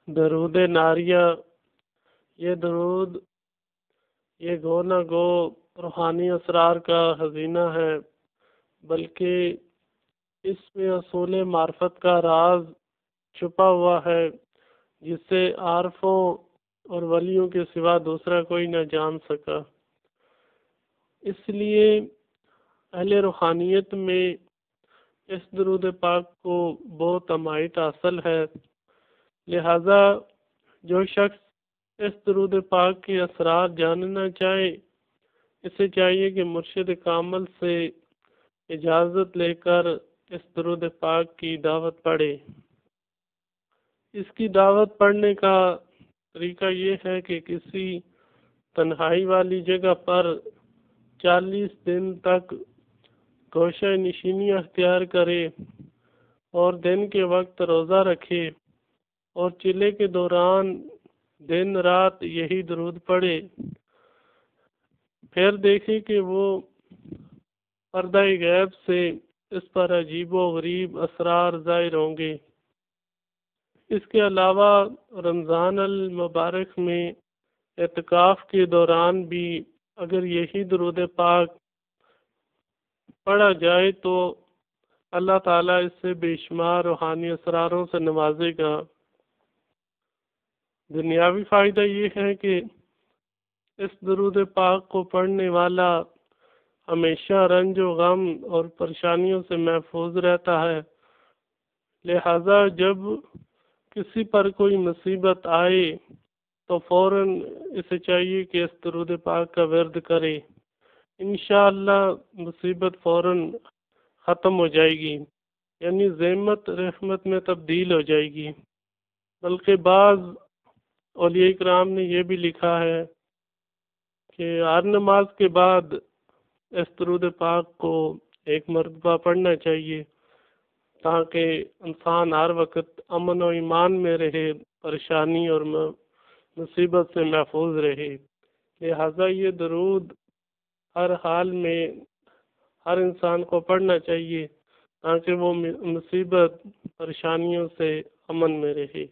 درود ناریہ، یہ درود یہ گو نہ گو روحانی اسرار کا خزینہ ہے، بلکہ اس میں اصول معرفت کا راز چھپا ہوا ہے جسے عارفوں اور ولیوں کے سوا دوسرا کوئی نہ جان سکا۔ اس لیے اہل روحانیت میں اس درود پاک کو بہت تمائٹ حاصل ہے، لہذا جو شخص اس درود پاک کے اسرار جاننا چاہے، اسے چاہیے کہ مرشد کامل سے اجازت لے کر اس درود پاک کی دعوت پڑھے۔ اس کی دعوت پڑھنے کا طریقہ یہ ہے کہ کسی تنہائی والی جگہ پر 40 دن تک گوشہ نشینی اختیار کرے اور دن کے وقت روزہ رکھے اور چلے کے دوران دن رات یہی درود پڑھے۔ پھر دیکھے کہ وہ پردہ غیب سے اس پر عجیب و غریب اسرار ظاہر ہوں گے۔ اس کے علاوہ رمضان المبارک میں اعتکاف کے دوران بھی اگر یہی درود پاک پڑھا جائے تو اللہ تعالیٰ اس سے بے شمار روحانی اسراروں سے نوازے گا۔ دنیاوی فائدہ یہ ہے کہ اس درود پاک کو پڑھنے والا ہمیشہ رنج و غم اور پریشانیوں سے محفوظ رہتا ہے، لہذا جب کسی پر کوئی مصیبت آئے تو فوراً اسے چاہیے کہ اس درود پاک کا ورد کرے، انشاءاللہ مصیبت فوراً ختم ہو جائے گی، یعنی زحمت رحمت میں تبدیل ہو جائے گی۔ بلکہ بعض اولیاء کرام نے یہ بھی لکھا ہے کہ ہر نماز کے بعد اس درود پاک کو ایک مرتبہ پڑھنا چاہیے تاکہ انسان ہر وقت امن و ایمان میں رہے، پریشانی اور مصیبت سے محفوظ رہے۔ لہذا یہ درود ہر حال میں ہر انسان کو پڑھنا چاہیے تاکہ وہ مصیبت پریشانیوں سے امن میں رہے۔